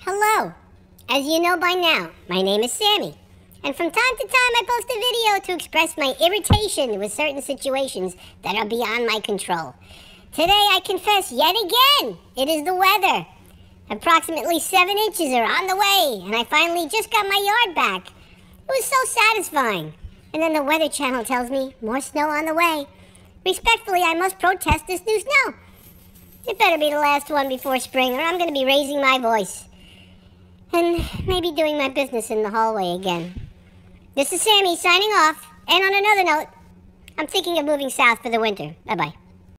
Hello. As you know by now, my name is Sammy. And from time to time I post a video to express my irritation with certain situations that are beyond my control. Today I confess yet again, it is the weather. Approximately 7 inches are on the way, and I finally just got my yard back. It was so satisfying. And then the Weather Channel tells me more snow on the way. Respectfully, I must protest this new snow. It better be the last one before spring, or I'm going to be raising my voice. And maybe doing my business in the hallway again. This is Sammy signing off. And on another note, I'm thinking of moving south for the winter. Bye-bye.